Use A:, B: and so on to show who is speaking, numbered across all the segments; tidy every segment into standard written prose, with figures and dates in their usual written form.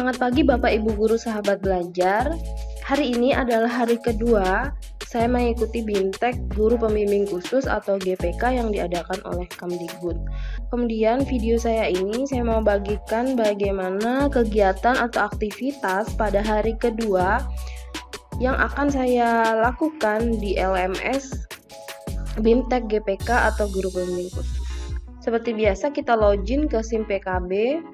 A: Semangat pagi Bapak Ibu Guru Sahabat Belajar. Hari ini adalah hari kedua saya mengikuti BIMTEK Guru Pembimbing Khusus atau GPK yang diadakan oleh Kemdikbud. Kemudian video saya ini saya mau bagikan bagaimana kegiatan atau aktivitas pada hari kedua yang akan saya lakukan di LMS BIMTEK GPK atau Guru Pembimbing Khusus. Seperti biasa kita login ke SIM PKB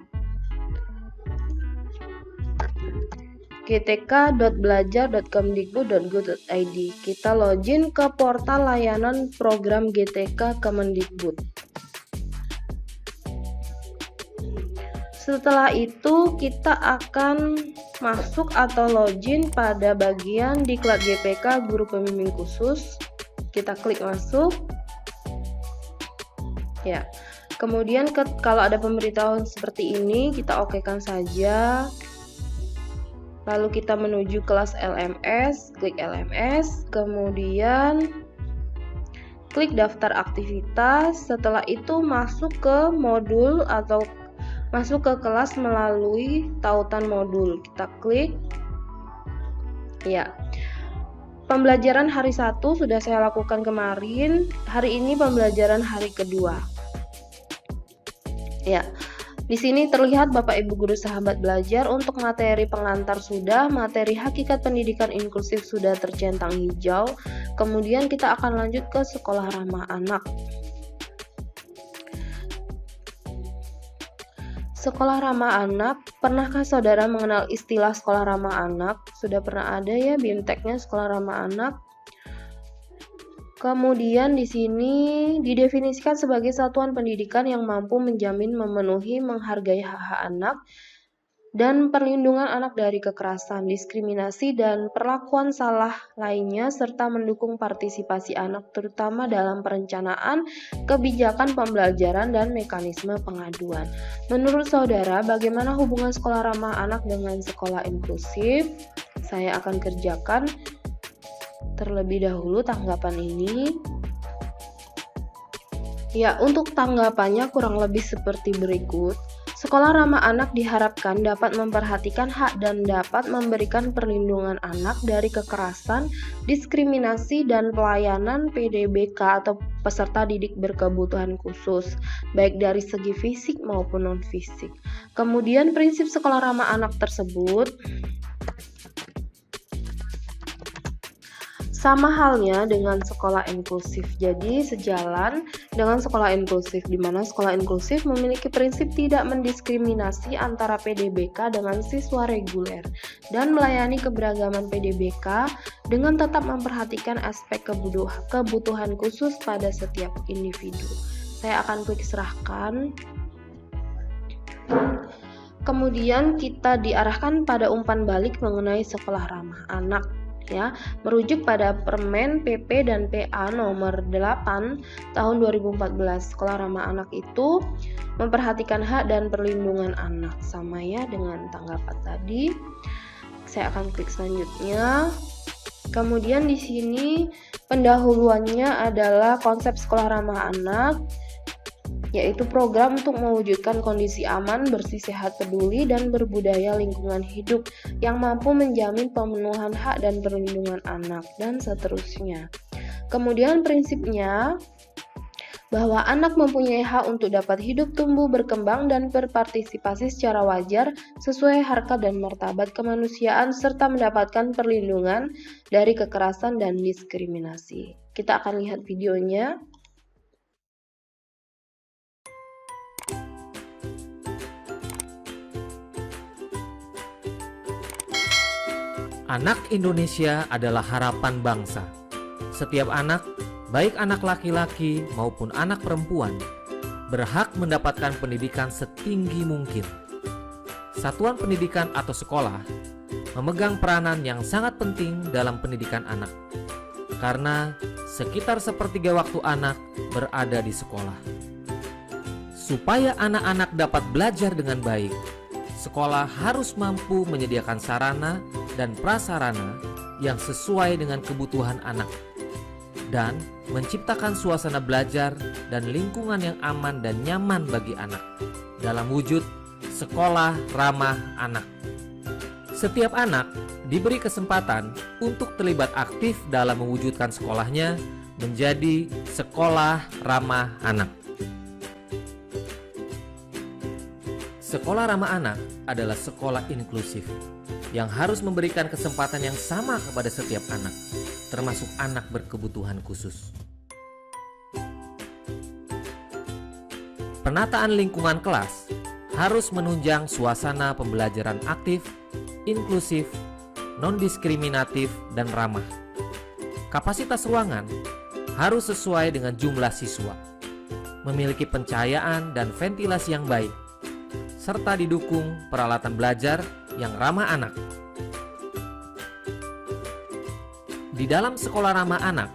A: gtk.belajar.kemdikbud.go.id. Kita login ke portal layanan program GTK Kemendikbud. Setelah itu kita akan masuk atau login pada bagian Diklat GPK Guru Pembimbing Khusus. Kita klik masuk. Ya. Kemudian kalau ada pemberitahuan seperti ini, kita okekan saja. Lalu kita menuju kelas LMS, klik LMS, kemudian klik daftar aktivitas. Setelah itu masuk ke modul atau masuk ke kelas melalui tautan modul. Kita klik. Ya. Pembelajaran hari 1 sudah saya lakukan kemarin. Hari ini pembelajaran hari kedua. Ya. Di sini terlihat Bapak Ibu Guru Sahabat Belajar untuk materi pengantar sudah, materi hakikat pendidikan inklusif sudah tercentang hijau. Kemudian kita akan lanjut ke sekolah ramah anak. Sekolah ramah anak, pernahkah saudara mengenal istilah sekolah ramah anak? Sudah pernah ada ya BIMTEK-nya sekolah ramah anak. Kemudian di sini didefinisikan sebagai satuan pendidikan yang mampu menjamin, memenuhi, menghargai hak-hak anak dan perlindungan anak dari kekerasan, diskriminasi, dan perlakuan salah lainnya, serta mendukung partisipasi anak terutama dalam perencanaan, kebijakan pembelajaran, dan mekanisme pengaduan. Menurut saudara, bagaimana hubungan sekolah ramah anak dengan sekolah inklusif? Saya akan kerjakan terlebih dahulu tanggapan ini. Ya, untuk tanggapannya kurang lebih seperti berikut. Sekolah ramah anak diharapkan dapat memperhatikan hak dan dapat memberikan perlindungan anak dari kekerasan, diskriminasi, dan pelayanan PDBK atau peserta didik berkebutuhan khusus, baik dari segi fisik maupun non-fisik. Kemudian prinsip sekolah ramah anak tersebut sama halnya dengan sekolah inklusif. Jadi sejalan dengan sekolah inklusif, di mana sekolah inklusif memiliki prinsip tidak mendiskriminasi antara PDBK dengan siswa reguler dan melayani keberagaman PDBK dengan tetap memperhatikan aspek kebutuhan khusus pada setiap individu. Saya akan klik serahkan. Kemudian kita diarahkan pada umpan balik mengenai sekolah ramah anak. Ya, merujuk pada Permen PP dan PA nomor 8 tahun 2014. Sekolah ramah anak itu memperhatikan hak dan perlindungan anak, sama ya dengan tanggapan tadi. Saya akan klik selanjutnya. Kemudian di sini pendahuluannya adalah konsep sekolah ramah anak, yaitu program untuk mewujudkan kondisi aman, bersih, sehat, peduli, dan berbudaya lingkungan hidup yang mampu menjamin pemenuhan hak dan perlindungan anak, dan seterusnya. Kemudian prinsipnya bahwa anak mempunyai hak untuk dapat hidup, tumbuh, berkembang, dan berpartisipasi secara wajar sesuai harkat dan martabat kemanusiaan serta mendapatkan perlindungan dari kekerasan dan diskriminasi. Kita akan lihat videonya.
B: Anak Indonesia adalah harapan bangsa. Setiap anak, baik anak laki-laki maupun anak perempuan, berhak mendapatkan pendidikan setinggi mungkin. Satuan pendidikan atau sekolah memegang peranan yang sangat penting dalam pendidikan anak, karena sekitar sepertiga waktu anak berada di sekolah. Supaya anak-anak dapat belajar dengan baik, sekolah harus mampu menyediakan sarana dan prasarana yang sesuai dengan kebutuhan anak dan menciptakan suasana belajar dan lingkungan yang aman dan nyaman bagi anak dalam wujud sekolah ramah anak. Setiap anak diberi kesempatan untuk terlibat aktif dalam mewujudkan sekolahnya menjadi sekolah ramah anak. Sekolah ramah anak adalah sekolah inklusif yang harus memberikan kesempatan yang sama kepada setiap anak, termasuk anak berkebutuhan khusus. Penataan lingkungan kelas harus menunjang suasana pembelajaran aktif, inklusif, non-diskriminatif, dan ramah. Kapasitas ruangan harus sesuai dengan jumlah siswa, memiliki pencahayaan dan ventilasi yang baik, serta didukung peralatan belajar yang ramah anak. Di dalam sekolah ramah anak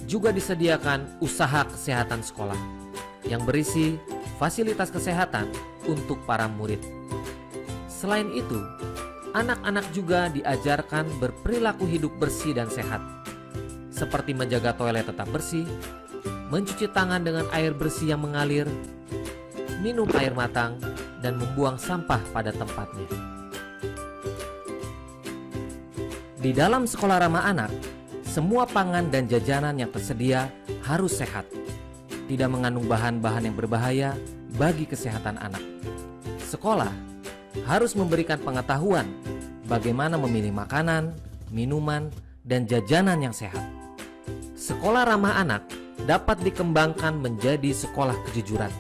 B: juga disediakan usaha kesehatan sekolah yang berisi fasilitas kesehatan untuk para murid. Selain itu, anak-anak juga diajarkan berperilaku hidup bersih dan sehat, seperti menjaga toilet tetap bersih, mencuci tangan dengan air bersih yang mengalir, minum air matang, dan membuang sampah pada tempatnya. Di dalam sekolah ramah anak, semua pangan dan jajanan yang tersedia harus sehat, tidak mengandung bahan-bahan yang berbahaya bagi kesehatan anak. Sekolah harus memberikan pengetahuan bagaimana memilih makanan, minuman, dan jajanan yang sehat. Sekolah ramah anak dapat dikembangkan menjadi sekolah kejujuran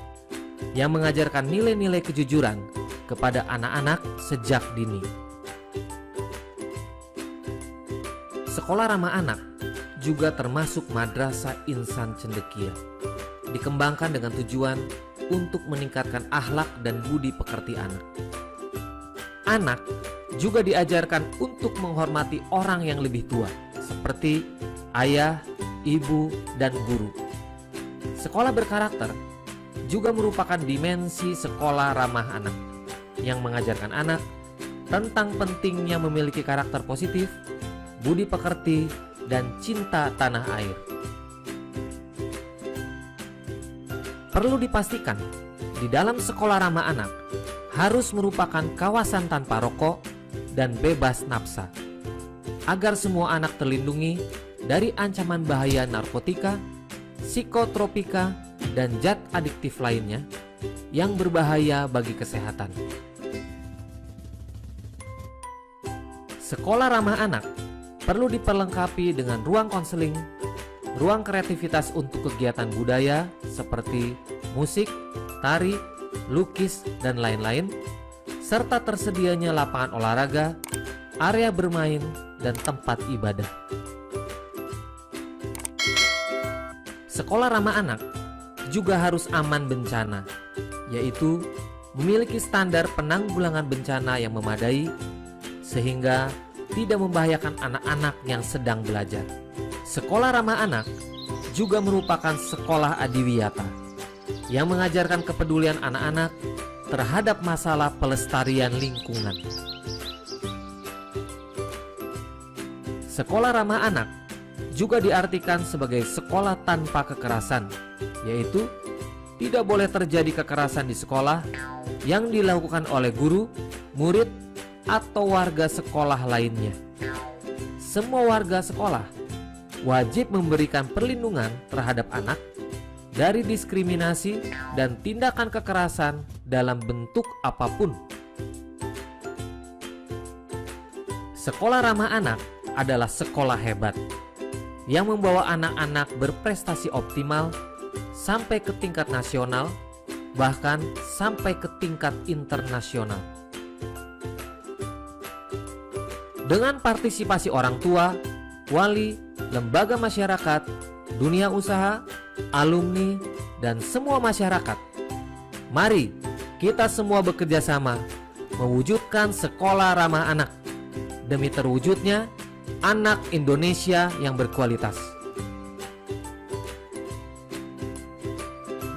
B: yang mengajarkan nilai-nilai kejujuran kepada anak-anak sejak dini. Sekolah ramah anak juga termasuk Madrasah Insan Cendekia, dikembangkan dengan tujuan untuk meningkatkan akhlak dan budi pekerti anak. Anak juga diajarkan untuk menghormati orang yang lebih tua, seperti ayah, ibu, dan guru. Sekolah berkarakter juga merupakan dimensi sekolah ramah anak yang mengajarkan anak tentang pentingnya memiliki karakter positif, budi pekerti, dan cinta tanah air. Perlu dipastikan, di dalam sekolah ramah anak harus merupakan kawasan tanpa rokok dan bebas nafsa, agar semua anak terlindungi dari ancaman bahaya narkotika, psikotropika, dan zat adiktif lainnya yang berbahaya bagi kesehatan. Sekolah ramah anak perlu diperlengkapi dengan ruang konseling, ruang kreativitas untuk kegiatan budaya seperti musik, tari, lukis, dan lain-lain, serta tersedianya lapangan olahraga, area bermain, dan tempat ibadah. Sekolah ramah anak juga harus aman bencana, yaitu memiliki standar penanggulangan bencana yang memadai sehingga tidak membahayakan anak-anak yang sedang belajar. Sekolah ramah anak juga merupakan sekolah adiwiyata yang mengajarkan kepedulian anak-anak terhadap masalah pelestarian lingkungan. Sekolah ramah anak juga diartikan sebagai sekolah tanpa kekerasan, yaitu tidak boleh terjadi kekerasan di sekolah yang dilakukan oleh guru, murid, atau warga sekolah lainnya. Semua warga sekolah wajib memberikan perlindungan terhadap anak dari diskriminasi dan tindakan kekerasan dalam bentuk apapun. Sekolah ramah anak adalah sekolah hebat yang membawa anak-anak berprestasi optimal sampai ke tingkat nasional, bahkan sampai ke tingkat internasional. Dengan partisipasi orang tua, wali, lembaga masyarakat, dunia usaha, alumni, dan semua masyarakat, mari kita semua bekerja sama mewujudkan sekolah ramah anak demi terwujudnya anak Indonesia yang berkualitas.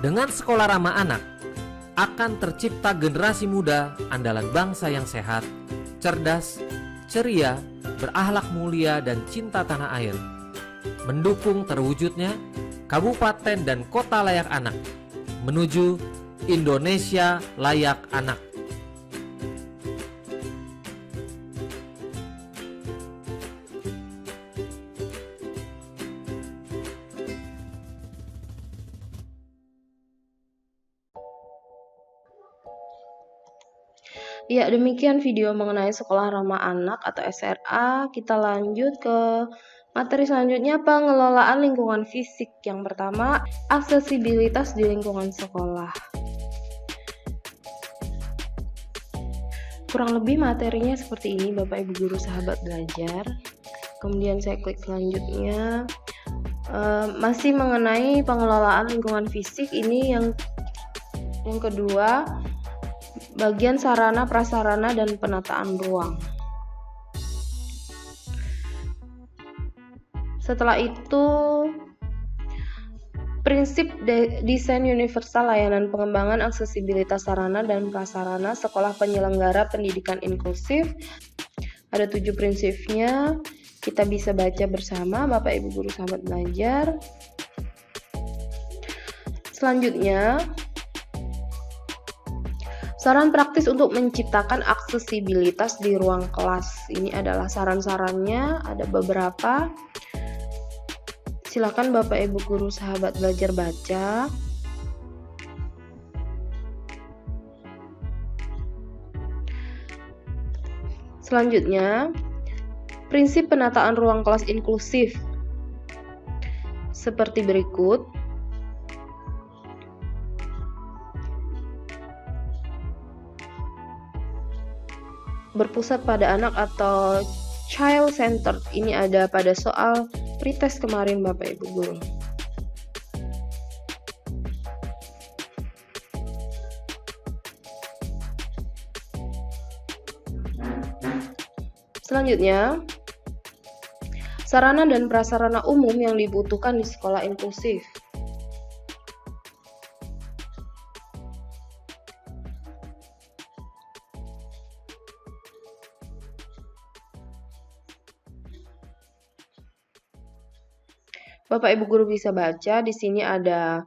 B: Dengan sekolah ramah anak, akan tercipta generasi muda andalan bangsa yang sehat, cerdas, ceria, berakhlak mulia, dan cinta tanah air, mendukung terwujudnya kabupaten dan kota layak anak menuju Indonesia layak anak.
A: Ya, demikian video mengenai Sekolah Ramah Anak atau SRA. Kita lanjut ke materi selanjutnya, pengelolaan lingkungan fisik. Yang pertama, aksesibilitas di lingkungan sekolah. Kurang lebih materinya seperti ini, Bapak Ibu Guru sahabat belajar. Kemudian saya klik selanjutnya. Masih mengenai pengelolaan lingkungan fisik, ini yang kedua, bagian sarana, prasarana, dan penataan ruang. Setelah itu, prinsip desain universal layanan pengembangan aksesibilitas sarana dan prasarana sekolah penyelenggara pendidikan inklusif. Ada 7 prinsipnya, kita bisa baca bersama Bapak Ibu Guru sahabat belajar. Selanjutnya, saran praktis untuk menciptakan aksesibilitas di ruang kelas. Ini adalah saran-sarannya, ada beberapa. Silakan Bapak Ibu Guru sahabat belajar baca. Selanjutnya, prinsip penataan ruang kelas inklusif seperti berikut. Berpusat pada anak atau child centered. Ini ada pada soal pretest kemarin Bapak Ibu Guru. Selanjutnya, sarana dan prasarana umum yang dibutuhkan di sekolah inklusif. Bapak Ibu Guru bisa baca, di sini ada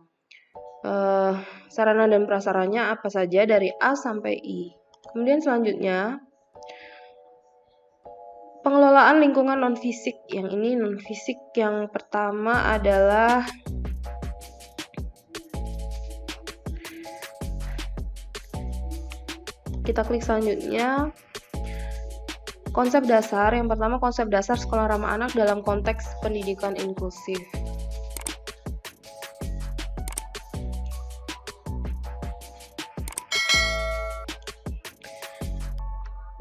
A: sarana dan prasarannya apa saja dari A sampai I. Kemudian selanjutnya, pengelolaan lingkungan non-fisik. Yang ini non-fisik yang pertama adalah kita klik selanjutnya. Konsep dasar, yang pertama konsep dasar sekolah ramah anak dalam konteks pendidikan inklusif.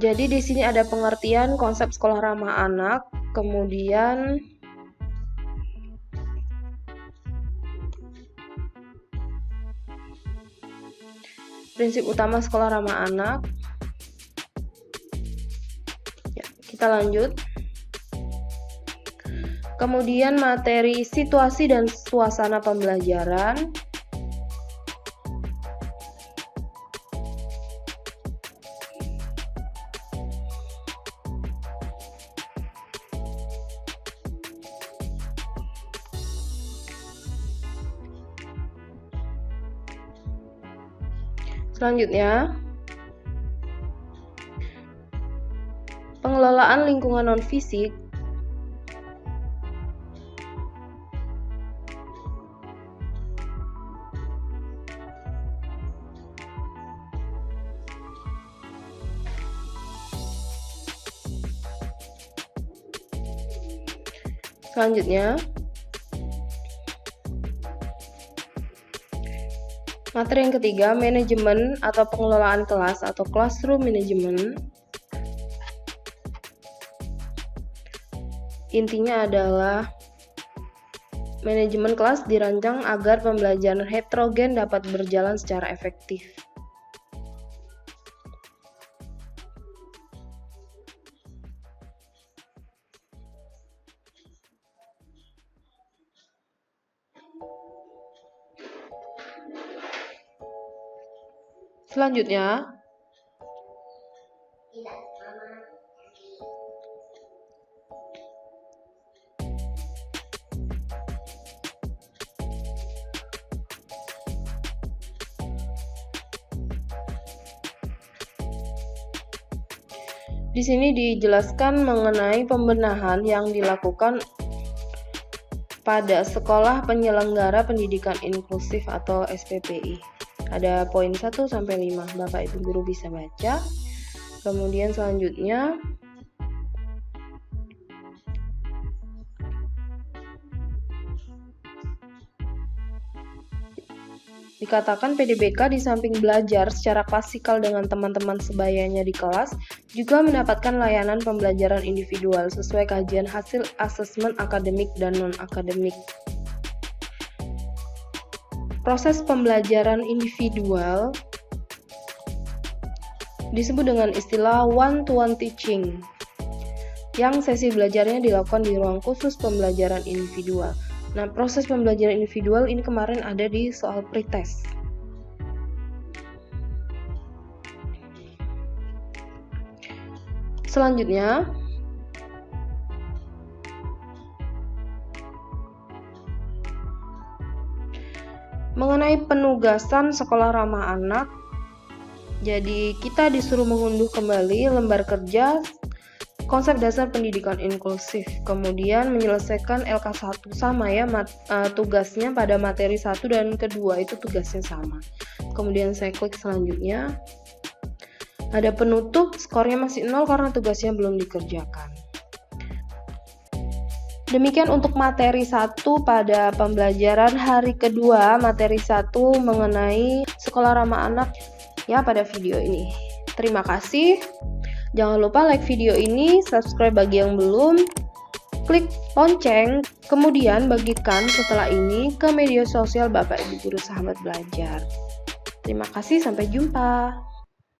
A: Jadi di sini ada pengertian konsep sekolah ramah anak, kemudian prinsip utama sekolah ramah anak. Kita lanjut. Kemudian materi situasi dan suasana pembelajaran. Selanjutnya, pengelolaan lingkungan non-fisik. Selanjutnya, materi yang ketiga, manajemen atau pengelolaan kelas atau classroom management. Intinya adalah manajemen kelas dirancang agar pembelajaran heterogen dapat berjalan secara efektif. Selanjutnya, di sini dijelaskan mengenai pembenahan yang dilakukan pada sekolah penyelenggara pendidikan inklusif atau SPPI. Ada poin 1 sampai 5, Bapak Ibu Guru bisa baca. Kemudian selanjutnya dikatakan PDBK di samping belajar secara klasikal dengan teman-teman sebayanya di kelas, juga mendapatkan layanan pembelajaran individual sesuai kajian hasil asesmen akademik dan non-akademik. Proses pembelajaran individual disebut dengan istilah one-to-one teaching, yang sesi belajarnya dilakukan di ruang khusus pembelajaran individual. Nah, proses pembelajaran individual ini kemarin ada di soal pretest. Selanjutnya, mengenai penugasan sekolah ramah anak. Jadi, kita disuruh mengunduh kembali lembar kerja konsep dasar pendidikan inklusif, kemudian menyelesaikan LK1 sama ya, tugasnya pada materi 1 dan kedua itu tugasnya sama. Kemudian saya klik selanjutnya, ada penutup, skornya masih 0 karena tugasnya belum dikerjakan. Demikian untuk materi 1 pada pembelajaran hari kedua, materi 1 mengenai sekolah ramah anak ya pada video ini. Terima kasih. Jangan lupa like video ini, subscribe bagi yang belum, klik lonceng, kemudian bagikan setelah ini ke media sosial Bapak Ibu Guru Sahabat Belajar. Terima kasih, sampai jumpa.